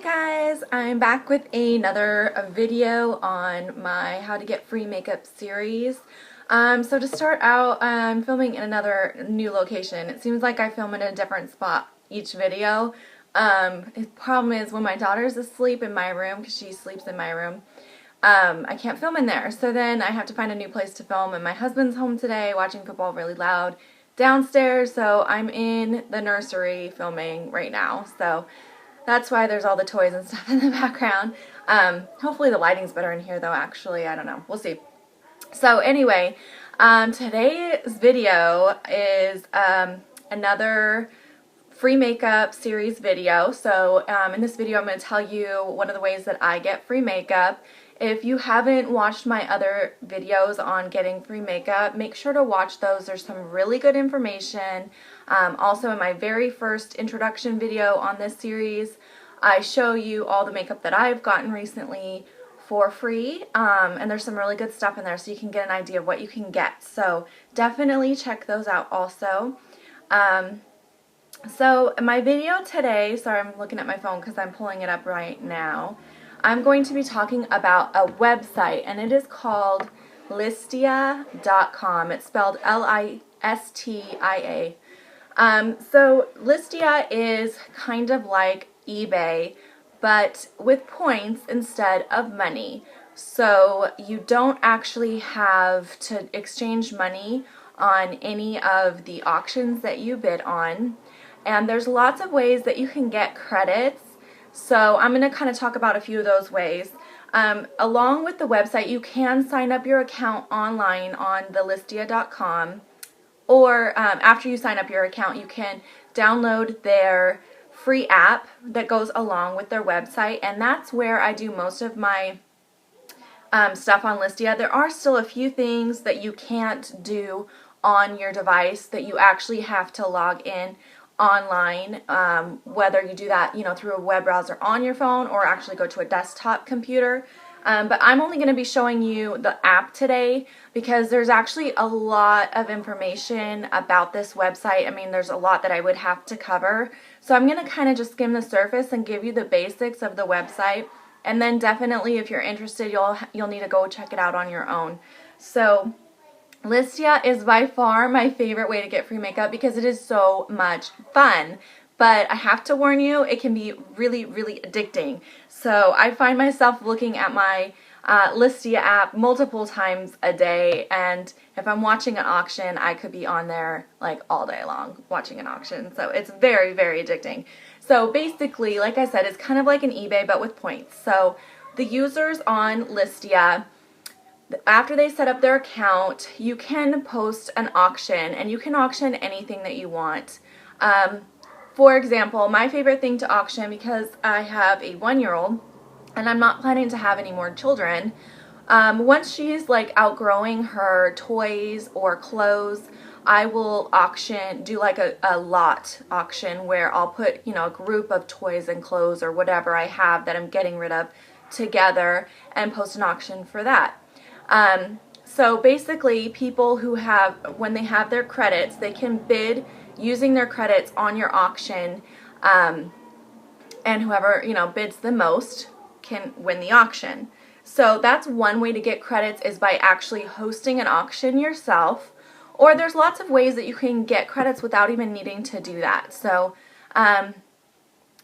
Hi guys, I'm back with another video on my how to get free makeup series. So to start out, I'm filming in another new location. It seems like I film in a different spot each video. The problem is when my daughter's asleep in my room, because she sleeps in my room, I can't film in there. So then I have to find a new place to film, and my husband's home today watching football really loud downstairs, so I'm in the nursery filming right now. So that's why there's all the toys and stuff in the background. Hopefully the lighting's better in here though, actually. I don't know. We'll see. So anyway, today's video is another free makeup series video. So in this video I'm going to tell you one of the ways that I get free makeup. If you haven't watched my other videos on getting free makeup, make sure to watch those. There's some really good information. Also in my very first introduction video on this series, I show you all the makeup that I've gotten recently for free, and there's some really good stuff in there so you can get an idea of what you can get. So definitely check those out also. So my video today, sorry I'm looking at my phone because I'm pulling it up right now. I'm going to be talking about a website, and it is called Listia.com. It's spelled Listia. So Listia is kind of like eBay, but with points instead of money. So you don't actually have to exchange money on any of the auctions that you bid on. And there's lots of ways that you can get credits. So I'm going to kind of talk about a few of those ways. Along with the website, you can sign up your account online on the Listia.com, or after you sign up your account, you can download their free app that goes along with their website, and that's where I do most of my stuff on Listia. There are still a few things that you can't do on your device that you actually have to log in online, whether you do that, through a web browser on your phone or actually go to a desktop computer. But I'm only going to be showing you the app today because there's actually a lot of information about this website. I mean, there's a lot that I would have to cover. So I'm going to kind of just skim the surface and give you the basics of the website. And then definitely if you're interested, you'll need to go check it out on your own. So Listia is by far my favorite way to get free makeup because it is so much fun. But I have to warn you, it can be really, really addicting. So I find myself looking at my Listia app multiple times a day, and if I'm watching an auction, I could be on there like all day long watching an auction. So it's very, very addicting. So basically, like I said, it's kind of like an eBay but with points. So the users on Listia, after they set up their account, you can post an auction, and you can auction anything that you want. For example, my favorite thing to auction, because I have a 1-year-old and I'm not planning to have any more children, once she's like outgrowing her toys or clothes, I will do like a lot auction where I'll put, a group of toys and clothes or whatever I have that I'm getting rid of together and post an auction for that. So basically, people who when they have their credits, they can bid using their credits on your auction, and whoever, bids the most can win the auction. So that's one way to get credits, is by actually hosting an auction yourself, or there's lots of ways that you can get credits without even needing to do that. So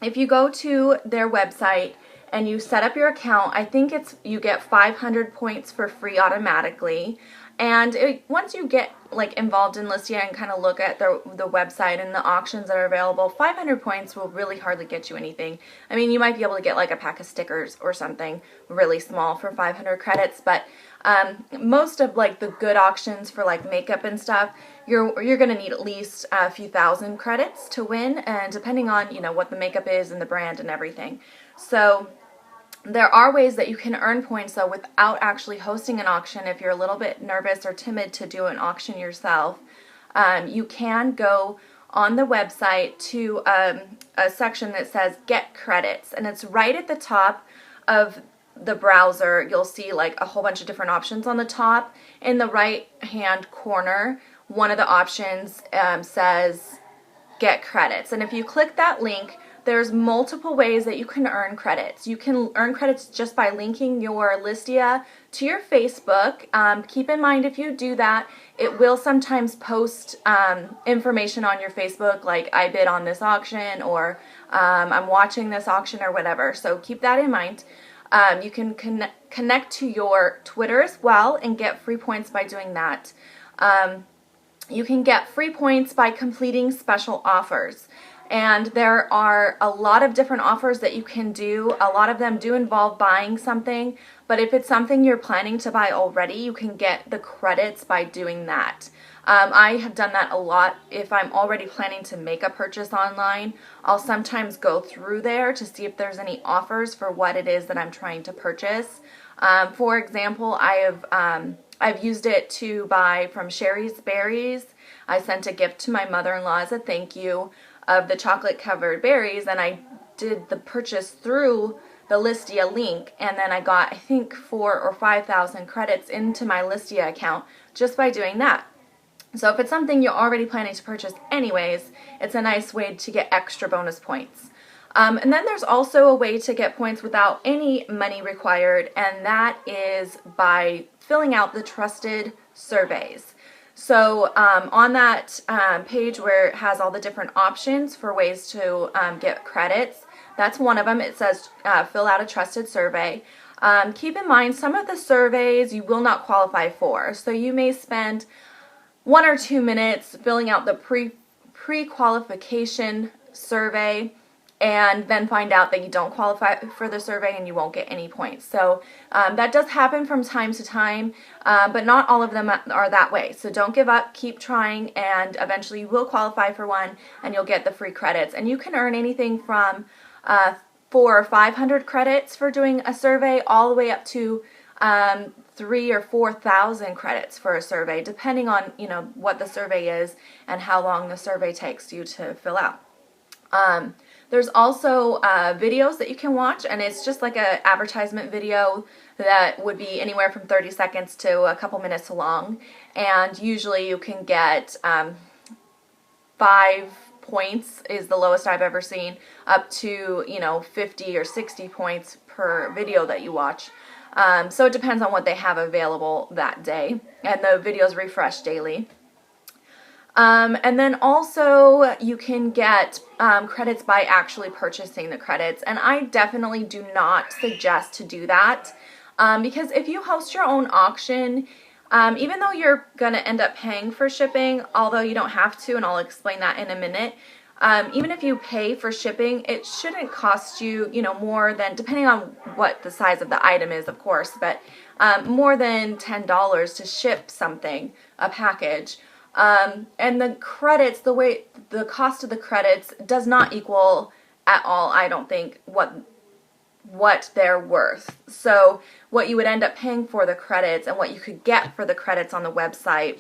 if you go to their website and you set up your account, I think you get 500 points for free automatically. And once you get involved in Listia and kind of look at the website and the auctions that are available, 500 points will really hardly get you anything. I mean, you might be able to get like a pack of stickers or something really small for 500 credits, but most of the good auctions for makeup and stuff, you're going to need at least a few thousand credits to win, and depending on what the makeup is and the brand and everything. So there are ways that you can earn points though without actually hosting an auction. If you're a little bit nervous or timid to do an auction yourself, you can go on the website to a section that says Get Credits, and it's right at the top of the browser. You'll see a whole bunch of different options on the top. In the right hand corner, one of the options says Get Credits, and if you click that link, there's multiple ways that you can earn credits. You can earn credits just by linking your Listia to your Facebook. Keep in mind, if you do that, it will sometimes post information on your Facebook, like I bid on this auction, or I'm watching this auction, or whatever. So keep that in mind. You can connect to your Twitter as well and get free points by doing that. You can get free points by completing special offers. And there are a lot of different offers that you can do. A lot of them do involve buying something, but if it's something you're planning to buy already, you can get the credits by doing that. I have done that a lot. If I'm already planning to make a purchase online, I'll sometimes go through there to see if there's any offers for what it is that I'm trying to purchase. For example, I've used it to buy from Sherry's Berries. I sent a gift to my mother-in-law as a thank you of the chocolate covered berries, and I did the purchase through the Listia link, and then I got, I think, 4,000 or 5,000 credits into my Listia account just by doing that. So if it's something you're already planning to purchase anyways, it's a nice way to get extra bonus points. And then there's also a way to get points without any money required, and that is by filling out the trusted surveys. So on that page where it has all the different options for ways to get credits, that's one of them. It says fill out a trusted survey. Keep in mind, some of the surveys you will not qualify for. So you may spend 1 or 2 minutes filling out the pre-qualification survey, and then find out that you don't qualify for the survey and you won't get any points. So that does happen from time to time, but not all of them are that way. So don't give up, keep trying, and eventually you will qualify for one and you'll get the free credits. And you can earn anything from 400 or 500 credits for doing a survey, all the way up to 3,000 or 4,000 credits for a survey, depending on what the survey is and how long the survey takes you to fill out. There's also videos that you can watch, and it's just like an advertisement video that would be anywhere from 30 seconds to a couple minutes long, and usually you can get 5 points is the lowest I've ever seen, up to 50 or 60 points per video that you watch. So it depends on what they have available that day, and the videos refresh daily. And then also you can get credits by actually purchasing the credits, and I definitely do not suggest to do that, because if you host your own auction, even though you're going to end up paying for shipping, although you don't have to, and I'll explain that in a minute, even if you pay for shipping, it shouldn't cost you, more than, depending on what the size of the item is, of course, but more than $10 to ship something, a package. And the credits, the cost of the credits does not equal at all, I don't think, what they're worth. So what you would end up paying for the credits and what you could get for the credits on the website,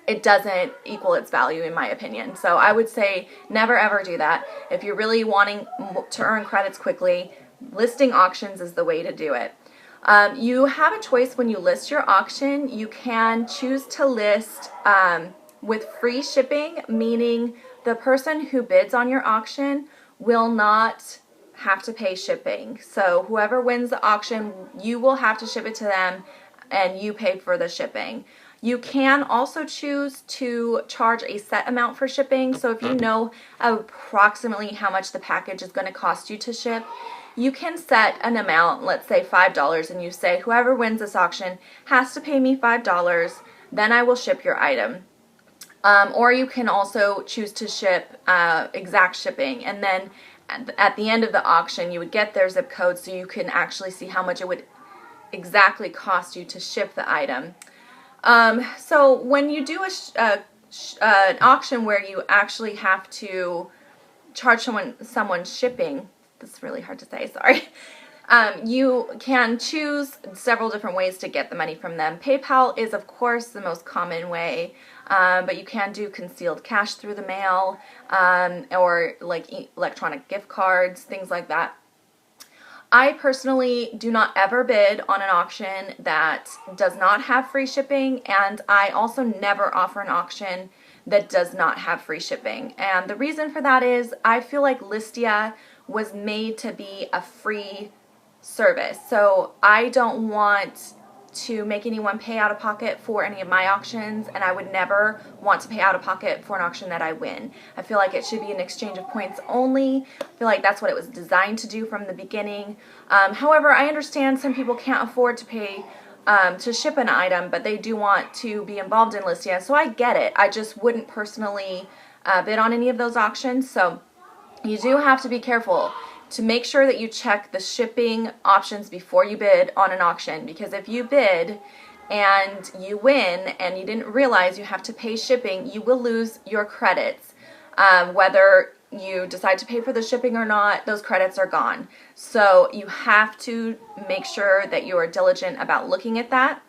it doesn't equal its value, in my opinion. So I would say never ever do that. If you're really wanting to earn credits quickly, listing auctions is the way to do it. You have a choice when you list your auction. You can choose to list with free shipping, meaning the person who bids on your auction will not have to pay shipping. So whoever wins the auction, you will have to ship it to them, and you pay for the shipping. You can also choose to charge a set amount for shipping. So if you know approximately how much the package is going to cost you to ship, you can set an amount, let's say $5, and you say whoever wins this auction has to pay me $5, then I will ship your item. Or you can also choose to ship exact shipping, and then at the end of the auction you would get their zip code so you can actually see how much it would exactly cost you to ship the item. So when you do an auction where you actually have to charge someone shipping, that's really hard to say, sorry. You can choose several different ways to get the money from them. PayPal is, of course, the most common way, but you can do concealed cash through the mail, or like electronic gift cards, things like that. I personally do not ever bid on an auction that does not have free shipping, and I also never offer an auction that does not have free shipping. And the reason for that is I feel like Listia was made to be a free service. So I don't want to make anyone pay out of pocket for any of my auctions, and I would never want to pay out of pocket for an auction that I win. I feel like it should be an exchange of points only. I feel like that's what it was designed to do from the beginning. However, I understand some people can't afford to pay to ship an item, but they do want to be involved in Listia, so I get it. I just wouldn't personally bid on any of those auctions, so you do have to be careful to make sure that you check the shipping options before you bid on an auction, because if you bid and you win and you didn't realize you have to pay shipping, you will lose your credits. Whether you decide to pay for the shipping or not, those credits are gone. So you have to make sure that you are diligent about looking at that.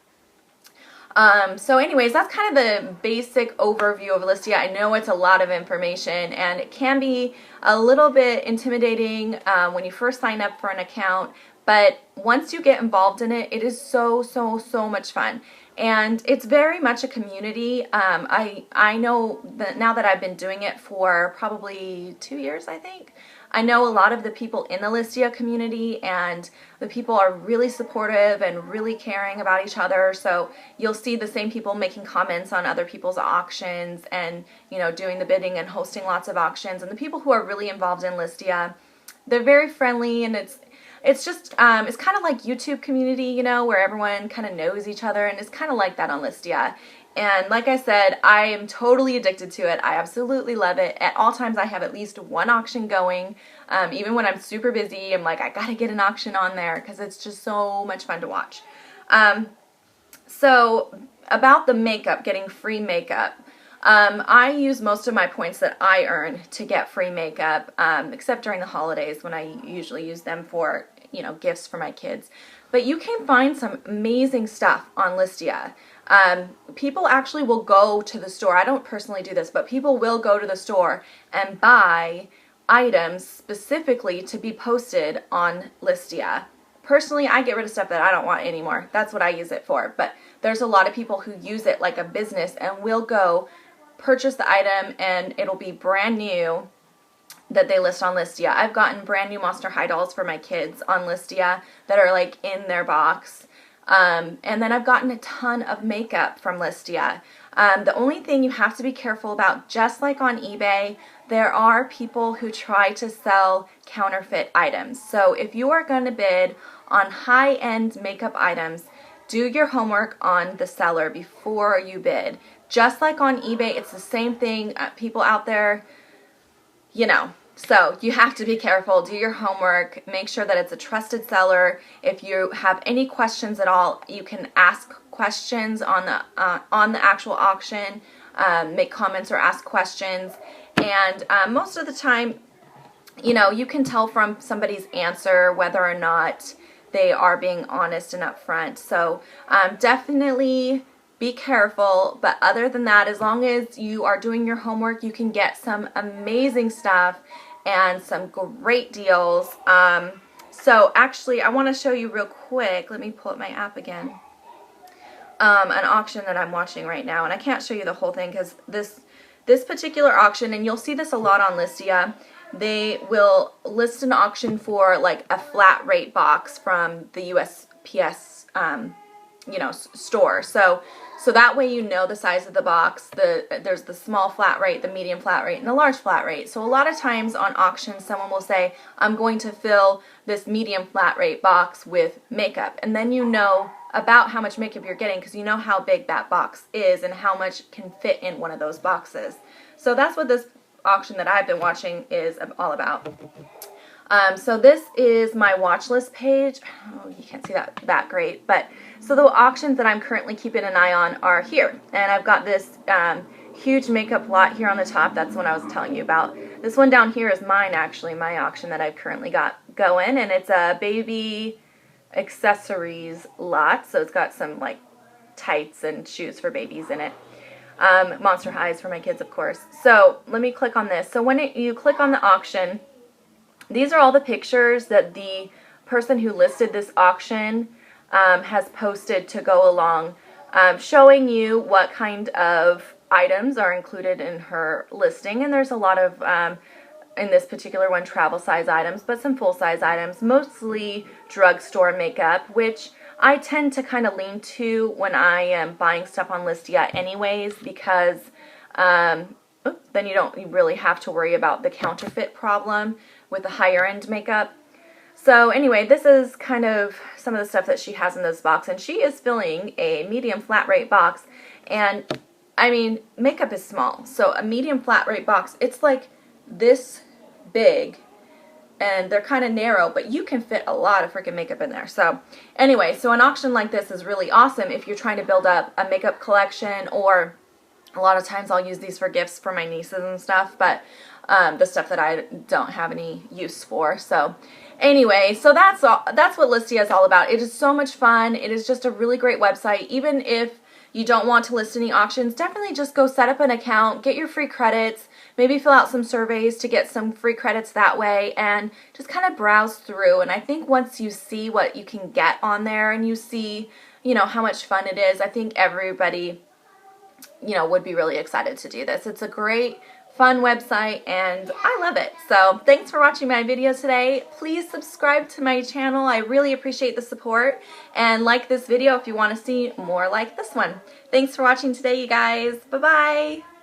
So anyways, that's kind of the basic overview of Listia. I know it's a lot of information, and it can be a little bit intimidating when you first sign up for an account, but once you get involved in it, it is so much fun. And it's very much a community. I know that now that I've been doing it for probably 2 years, I think, I know a lot of the people in the Listia community, and the people are really supportive and really caring about each other. So you'll see the same people making comments on other people's auctions and, you know, doing the bidding and hosting lots of auctions. And the people who are really involved in Listia, they're very friendly, and it's just, it's kind of like YouTube community, you know, where everyone kind of knows each other, and it's kind of like that on Listia. And like I said, I am totally addicted to it. I absolutely love it. At all times, I have at least one auction going. Even when I'm super busy, I'm like, I gotta get an auction on there because it's just so much fun to watch. So about the makeup, getting free makeup. I use most of my points that I earn to get free makeup, except during the holidays when I usually use them for, you know, gifts for my kids. But you can find some amazing stuff on Listia. People actually will go to the store. I don't personally do this, but people will go to the store and buy items specifically to be posted on Listia. Personally, I get rid of stuff that I don't want anymore. That's what I use it for. But there's a lot of people who use it like a business and will go purchase the item, and it'll be brand new that they list on Listia. I've gotten brand new Monster High dolls for my kids on Listia that are like in their box. And then I've gotten a ton of makeup from Listia. The only thing you have to be careful about, just like on eBay, there are people who try to sell counterfeit items. So if you are going to bid on high-end makeup items, do your homework on the seller before you bid. Just like on eBay, it's the same thing. People out there, you know, so you have to be careful. Do your homework. Make sure that it's a trusted seller. If you have any questions at all, you can ask questions on the actual auction. Make comments or ask questions. And most of the time, you know, you can tell from somebody's answer whether or not they are being honest and upfront. So definitely be careful. But other than that, as long as you are doing your homework, you can get some amazing stuff and some great deals. So actually, I want to show you real quick. Let me pull up my app again. An auction that I'm watching right now, and I can't show you the whole thing because this particular auction, and you'll see this a lot on Listia, they will list an auction for like a flat rate box from the USPS you know, store. So that way you know the size of the box. There's the small flat rate, the medium flat rate, and the large flat rate. So a lot of times on auctions, someone will say, I'm going to fill this medium flat rate box with makeup. And then you know about how much makeup you're getting because you know how big that box is and how much can fit in one of those boxes. So that's what this auction that I've been watching is all about. So this is my watch list page. Oh, you can't see that great, but so the auctions that I'm currently keeping an eye on are here, and I've got this huge makeup lot here on the top. That's what I was telling you about. This one down here is mine, actually, my auction that I've currently got going, and it's a baby accessories lot. So it's got some like tights and shoes for babies in it. Monster Highs for my kids, of course. So let me click on this. So when you click on the auction, these are all the pictures that the person who listed this auction has posted to go along, showing you what kind of items are included in her listing, and there's a lot of, in this particular one, travel size items, but some full size items, mostly drugstore makeup, which I tend to kind of lean to when I am buying stuff on Listia anyways, because then you really have to worry about the counterfeit problem with the higher end makeup. So anyway, this is kind of some of the stuff that she has in this box, and she is filling a medium flat rate box, and I mean, makeup is small, so a medium flat rate box, it's like this big, and they're kind of narrow, but you can fit a lot of freaking makeup in there. So anyway, so an auction like this is really awesome if you're trying to build up a makeup collection, or a lot of times I'll use these for gifts for my nieces and stuff, but the stuff that I don't have any use for. So anyway, so that's what Listia is all about. It is so much fun. It is just a really great website. Even if you don't want to list any auctions, definitely just go set up an account, get your free credits, maybe fill out some surveys to get some free credits that way, and just kind of browse through. And I think once you see what you can get on there, and you see, you know, how much fun it is, I think everybody, you know, would be really excited to do this. It's a great, fun website, and I love it. So thanks for watching my video today. Please subscribe to my channel. I really appreciate the support, and like this video if you want to see more like this one. Thanks for watching today, you guys. Bye-bye.